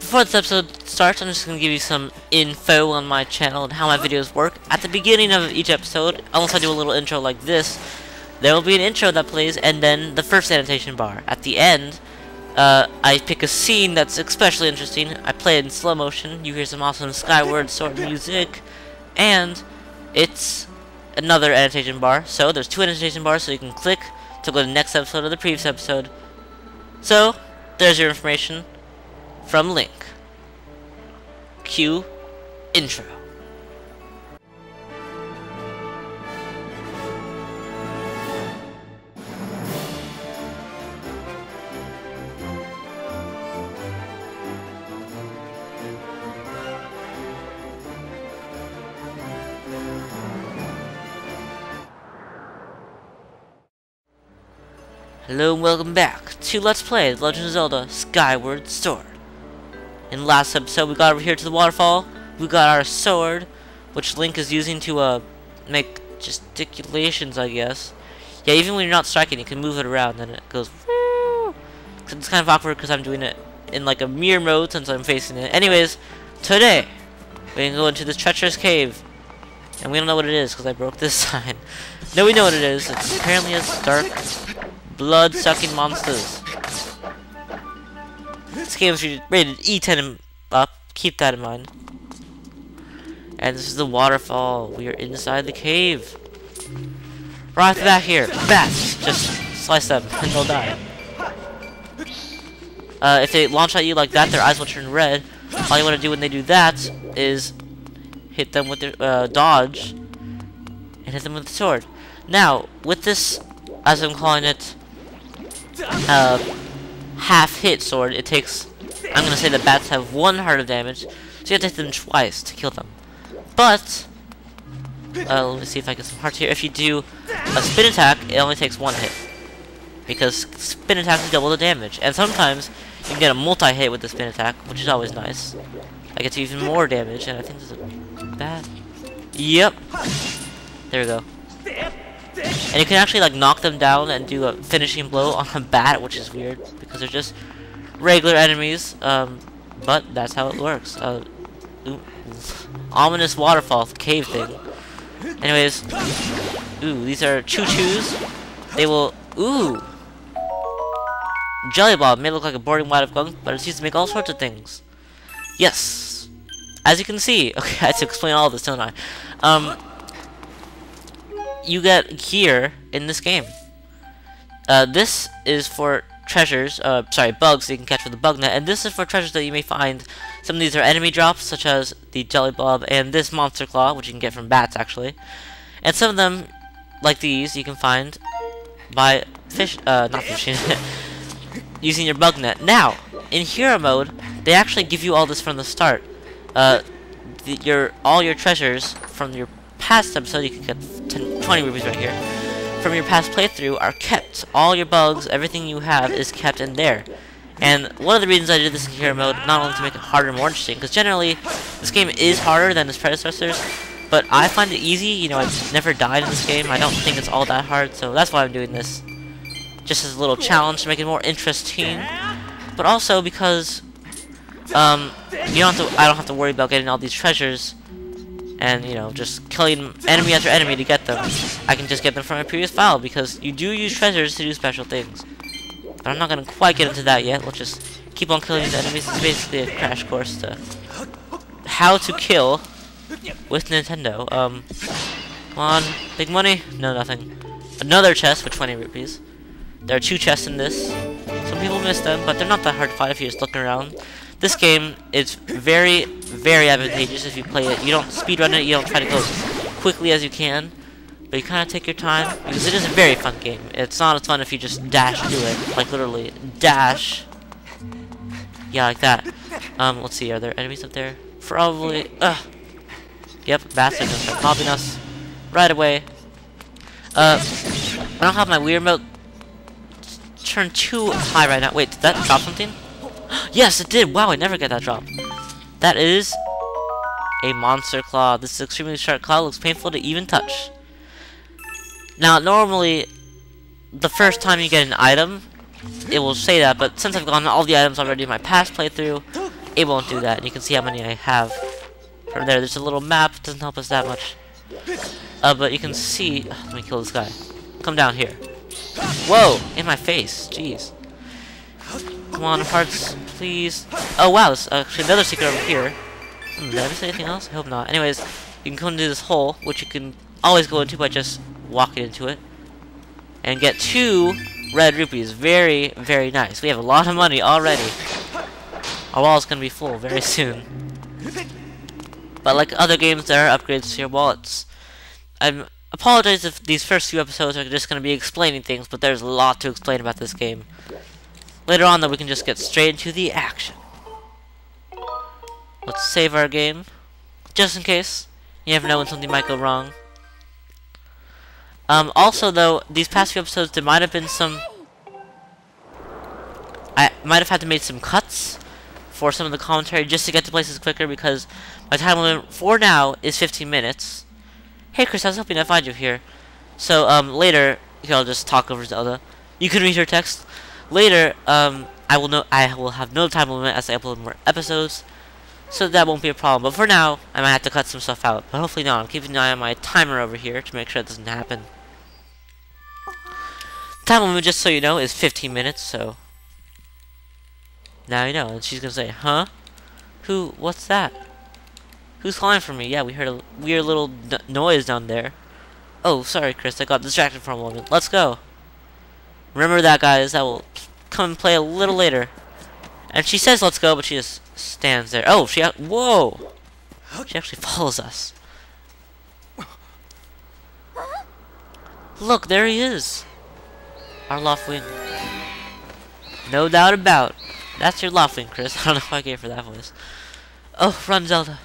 before this episode starts, I'm just going to give you some info on my channel and how my videos work. At the beginning of each episode, unless I do a little intro like this, there will be an intro that plays, and then the first annotation bar. At the end, I pick a scene that's especially interesting. I play it in slow motion. You hear some awesome SkywardStorm music, and it's another annotation bar. So there's two annotation bars, so you can click to go to the next episode or the previous episode. So there's your information from Link. Cue intro. Hello and welcome back to Let's Play The Legend of Zelda Skyward Sword. In the last episode we got over here to the waterfall. We got our sword, which Link is using to make gesticulations, I guess. Yeah, even when you're not striking you can move it around and it goes woo. It's kind of awkward because I'm doing it in like a mirror mode since I'm facing it. Anyways, today we can go into this treacherous cave. And we don't know what it is because I broke this sign. No, we know what it is. It's apparently a dark blood-sucking monsters. This game is rated E10 and up. Keep that in mind. And this is the waterfall. We are inside the cave. Right off the back here. Bats! Just slice them and they'll die. If they launch at you like that, their eyes will turn red. All you want to do when they do that is hit them with their dodge and hit them with the sword. Now, with this, as I'm calling it, half-hit sword, it takes, I'm gonna say the bats have 1 heart of damage, so you have to hit them twice to kill them. But, let me see if I get some hearts here. If you do a spin attack, it only takes 1 hit, because spin attacks double the damage, and sometimes you can get a multi-hit with the spin attack, which is always nice. I get to even more damage, and I think there's a bat. Yep. There we go. And you can actually like knock them down and do a finishing blow on a bat, which is weird because they're just regular enemies. But that's how it works. Ominous waterfall cave thing. Anyways, these are Chu-chus. They will Jelly Blob may look like a boring wad of gunk, but it's used to make all sorts of things. Yes, as you can see. Okay, I had to explain all this, don't I? You get here in this game. This is for treasures, bugs that you can catch with the bug net, and this is for treasures that you may find. Some of these are enemy drops, such as the Jelly Blob and this Monster Claw, which you can get from bats, actually. And some of them, like these, you can find by not fishing, using your bug net. Now, in hero mode, they actually give you all this from the start. All your treasures from your past episode, you can get 20 rupees right here, from your past playthrough are kept. All your bugs, everything you have is kept in there. And one of the reasons I did this in hero mode, not only to make it harder and more interesting, because generally this game is harder than its predecessors, but I find it easy. You know, I've never died in this game. I don't think it's all that hard, so that's why I'm doing this. Just as a little challenge to make it more interesting, but also because I don't have to worry about getting all these treasures and, you know, just killing enemy after enemy to get them. I can just get them from my previous file, because you do use treasures to do special things. But I'm not going to quite get into that yet. We'll just keep on killing these enemies. It's basically a crash course to how to kill with Nintendo. Come on, big money? No, nothing. Another chest for 20 rupees. There are 2 chests in this. Some people miss them, but they're not that hard to find if you're just looking around. This game is very, very advantageous if you play it. You don't speedrun it, you don't try to go quickly as you can, but you kind of take your time, because it is a very fun game. It's not as fun if you just dash through it, like literally dash. Yeah, like that. Let's see, are there enemies up there? Probably. Yep, bats are gonna start popping us right away. I don't have my weird mode turned too high right now. Wait, did that drop something? Yes, it did! Wow, I never get that drop. That is a monster claw. This extremely sharp claw looks painful to even touch. Now, normally, the first time you get an item, it will say that, but since I've gotten all the items already in my past playthrough, it won't do that. And you can see how many I have from there. There's a little map. Doesn't help us that much. But you can see... let me kill this guy. Come down here. Whoa! In my face. Jeez. Come on, hearts, please. Oh, wow. There's actually another secret over here. Did I miss anything else? I hope not. Anyways, you can go into this hole, which you can always go into by just walking into it. And get 2 red rupees. Very, very nice. We have a lot of money already. Our wall's gonna be full very soon. But like other games, there are upgrades to your wallets. I apologize if these first few episodes are just gonna be explaining things, but there's a lot to explain about this game. Later on, though, we can just get straight into the action. Let's save our game, just in case. You never know when something might go wrong. Also, though, these past few episodes, there might have been some... I might have had to make some cuts for some of the commentary just to get to places quicker, because my time limit for now is 15 minutes. Hey, Chris, I was hoping to find you here. So, later, I'll just talk over Zelda. You can read her text. Later, I will have no time limit as I upload more episodes, so that won't be a problem. But for now, I might have to cut some stuff out. But hopefully not. I'm keeping an eye on my timer over here to make sure it doesn't happen. Time limit, just so you know, is 15 minutes, so... now you know. And she's gonna say, huh? Who? What's that? Who's calling for me? Yeah, we heard a weird little noise down there. Oh, sorry, Chris. I got distracted for a moment. Let's go. Remember that, guys. I will come and play a little later. And she says let's go, but she just stands there. Oh, whoa! She actually follows us. Look, there he is. Our Loftwing. No doubt about. That's your Loftwing, Chris. I don't know why I gave her that voice. Oh, run, Zelda.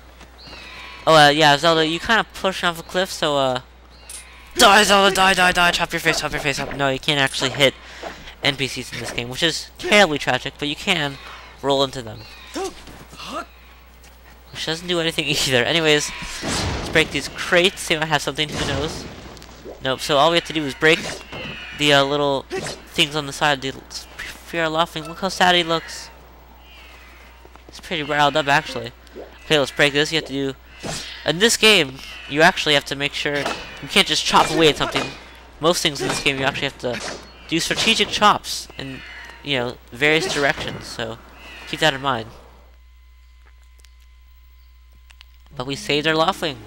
Oh, yeah, Zelda, you kind of pushing off a cliff, so, die, Zelda, die, die, die, chop your face off. No, you can't actually hit NPCs in this game, which is terribly tragic, but you can roll into them. Which doesn't do anything either. Anyways, let's break these crates, see if I have something, who knows. Nope, so all we have to do is break the, little things on the side. If you're laughing, look how sad he looks. He's pretty riled up, actually. Okay, let's break this. You have to do... in this game, you actually have to make sure you can't just chop away at something. Most things in this game, you actually have to do strategic chops in, you know, various directions. So keep that in mind. But we saved our Loftwing.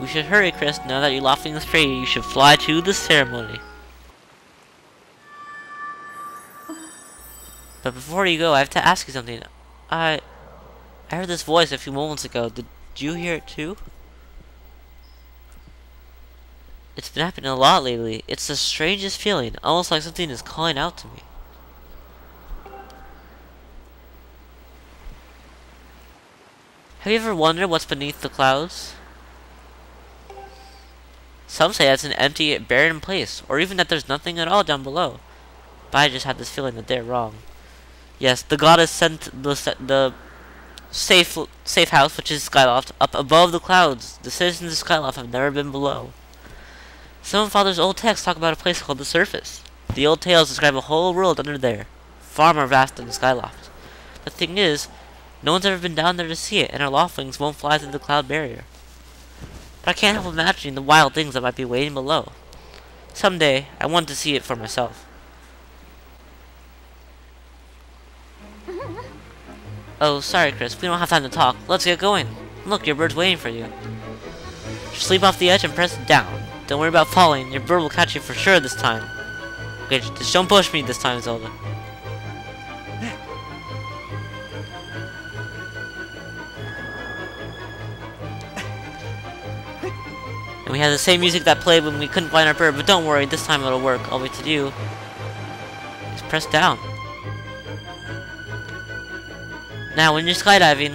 We should hurry, Chris. Now that your Loftwing is free, you should fly to the ceremony. But before you go, I have to ask you something. I heard this voice a few moments ago. Did you hear it too? It's been happening a lot lately. It's the strangest feeling, almost like something is calling out to me. Have you ever wondered what's beneath the clouds? Some say that's an empty, barren place, or even that there's nothing at all down below. But I just had this feeling that they're wrong. Yes, the goddess sent the safe house, which is Skyloft, up above the clouds. The citizens of Skyloft have never been below. Some of Father's old texts talk about a place called the Surface. The old tales describe a whole world under there, far more vast than Skyloft. The thing is, no one's ever been down there to see it, and our Loftwings won't fly through the cloud barrier. But I can't help imagining the wild things that might be waiting below. Someday, I want to see it for myself. Oh, sorry, Chris. We don't have time to talk. Let's get going. Look, your bird's waiting for you. Just leap off the edge and press it down. Don't worry about falling. Your bird will catch you for sure this time. Okay, just don't push me this time, Zelda. And we have the same music that played when we couldn't find our bird, but don't worry, this time it'll work. All we have to do Just press down. Now, when you're skydiving,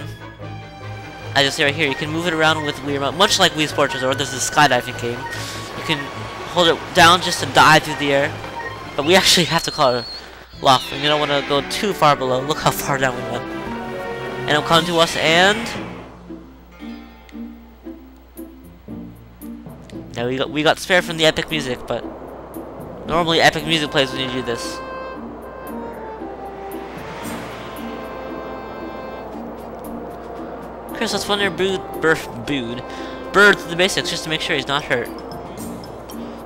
as you see right here, you can move it around with Wii Remote, much like Wii Sports Resort. This is a skydiving game. You can hold it down just to dive through the air, but we actually have to call it Loftwing. You don't want to go too far below. Look how far down we went. And it'll come to us, and now we got spared from the epic music, but normally epic music plays when you do this. Chris, let's run your bird through the basics just to make sure he's not hurt.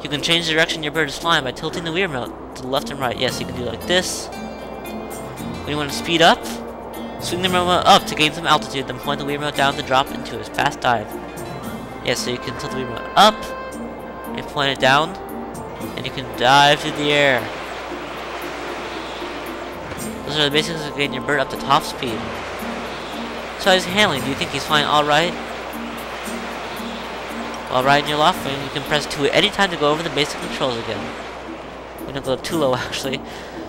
You can change the direction your bird is flying by tilting the Wii Remote to the left and right. Yes, you can do like this. When you want to speed up, swing the remote up to gain some altitude, then point the Wii Remote down to drop into a fast dive. Yes, so you can tilt the Wii Remote up and point it down, and you can dive through the air. Those are the basics of getting your bird up to top speed. So how's he handling? Do you think he's flying alright? While riding your Loftwing, you can press 2 at any time to go over the basic controls again. We don't go too low actually.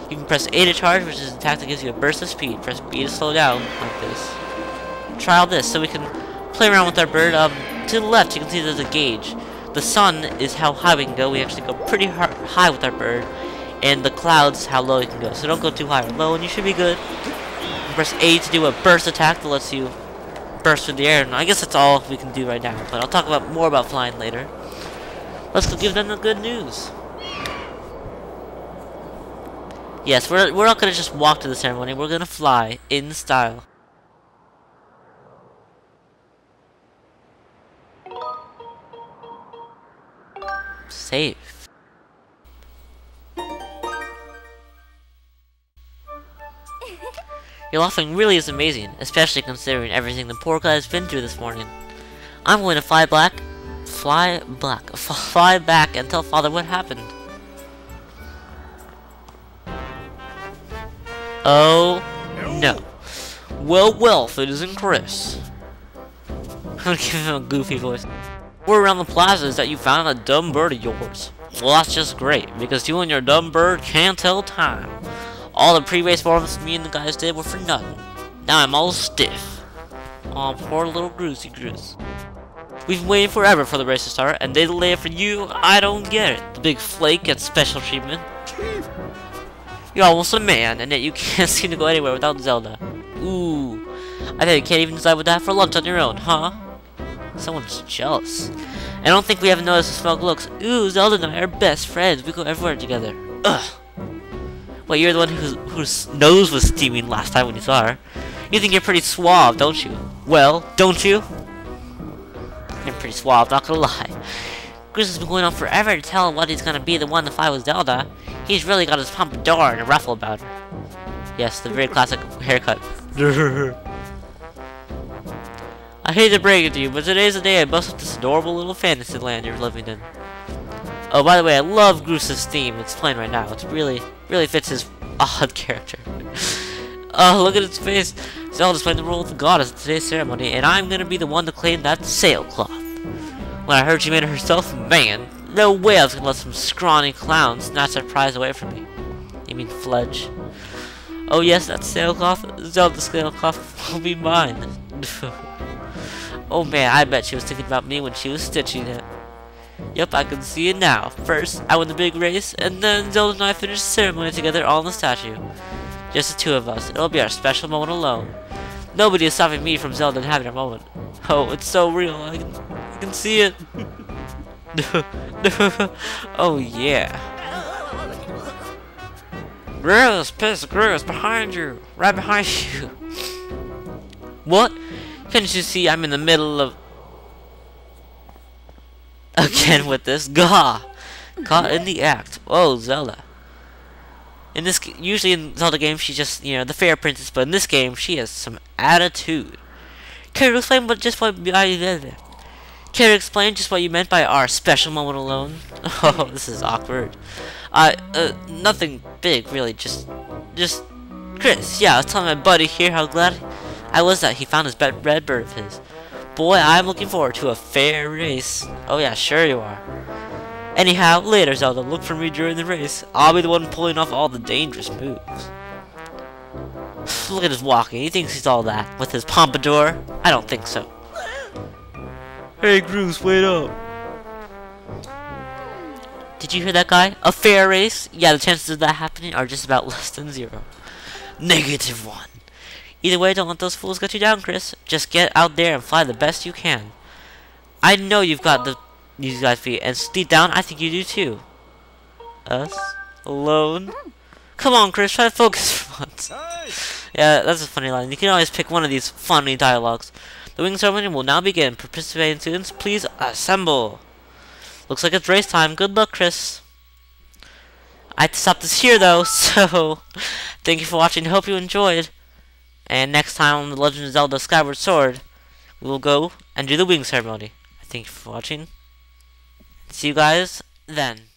You can press A to charge, which is an attack that gives you a burst of speed. Press B to slow down, like this. Try this, so we can play around with our bird. To the left, you can see there's a gauge. The sun is how high we can go. We actually go pretty high with our bird. And the clouds, how low you can go. So don't go too high or low, and you should be good. Press A to do a burst attack that lets you burst through the air, and I guess that's all we can do right now, but I'll talk about more about flying later. Let's go give them the good news. Yes, we're not gonna just walk to the ceremony, we're gonna fly in style. Save. Your Loftwing really is amazing, especially considering everything the poor guy has been through this morning. I'm going to fly back and tell Father what happened. Oh no. Well, Citizen Chris. I'm gonna give him a goofy voice. Word around the plaza is that you found a dumb bird of yours. Well, that's just great, because you and your dumb bird can't tell time. All the pre-race performances me and the guys did were for nothing. Now I'm all stiff. Aw, poor little Groosey Groose. We've been waiting forever for the race to start, and they delayed it for you. I don't get it. The big flake gets special treatment. You're almost a man, and yet you can't seem to go anywhere without Zelda. Ooh. I bet you can't even decide what to have for lunch on your own, huh? Someone's jealous. I don't think we haven't noticed the smug looks. Ooh, Zelda and I are best friends. We go everywhere together. Ugh. Well, you're the one whose nose was steaming last time when you saw her. You think you're pretty suave, don't you? Well, don't you? You're pretty suave, not gonna lie. Chris has been going on forever to tell him what he's gonna be the one to fly with Zelda. He's really got his pompadour and a ruffle about her. Yes, the very classic haircut. I hate to break it to you, but today's the day I bust up this adorable little fantasy land you're living in. Oh, by the way, I love Groose's theme. It's playing right now. It really fits his odd character. Oh, look at his face. Zelda's playing the role of the goddess at today's ceremony, and I'm gonna be the one to claim that sailcloth. When I heard she made it herself, man, no way I was gonna let some scrawny clown snatch that prize away from me. You mean Fledge? Oh yes, that sailcloth, Zelda's sailcloth will be mine. Oh man, I bet she was thinking about me when she was stitching it. Yep, I can see it now. First, I won the big race, and then Zelda and I finished the ceremony together all in the statue. Just the two of us. It'll be our special moment alone. Nobody is stopping me from Zelda and having our moment. Oh, it's so real. I can see it. Oh yeah. Groose, behind you. Right behind you. What? Can't you see I'm in the middle of... Again with this? Gah! Caught in the act. Oh, Zelda. In this, usually in Zelda games, she's just, you know, the fair princess, but in this game, she has some attitude. Care to explain just what you meant by our special moment alone? Oh, this is awkward. Nothing big, really. Just Chris. Yeah, I was telling my buddy here how glad I was that he found his red bird of his. Boy, I'm looking forward to a fair race. Oh yeah, sure you are. Anyhow, later, Zelda. Look for me during the race. I'll be the one pulling off all the dangerous moves. Look at his walking. He thinks he's all that. With his pompadour? I don't think so. Hey, Groose, wait up. Did you hear that guy? A fair race? Yeah, the chances of that happening are just about less than 0. -1. Either way, don't let those fools get you down, Chris. Just get out there and fly the best you can. I know you've got these guys' feet, and deep down, I think you do too. Us? Alone? Come on, Chris, try to focus for once. Yeah, that's a funny line. You can always pick one of these funny dialogues. The wing ceremony will now begin. Participating students, please assemble. Looks like it's race time. Good luck, Chris. I have to stop this here, though, so thank you for watching. Hope you enjoyed. And next time on The Legend of Zelda Skyward Sword, we will go and do the wing ceremony. Thank you for watching. See you guys then.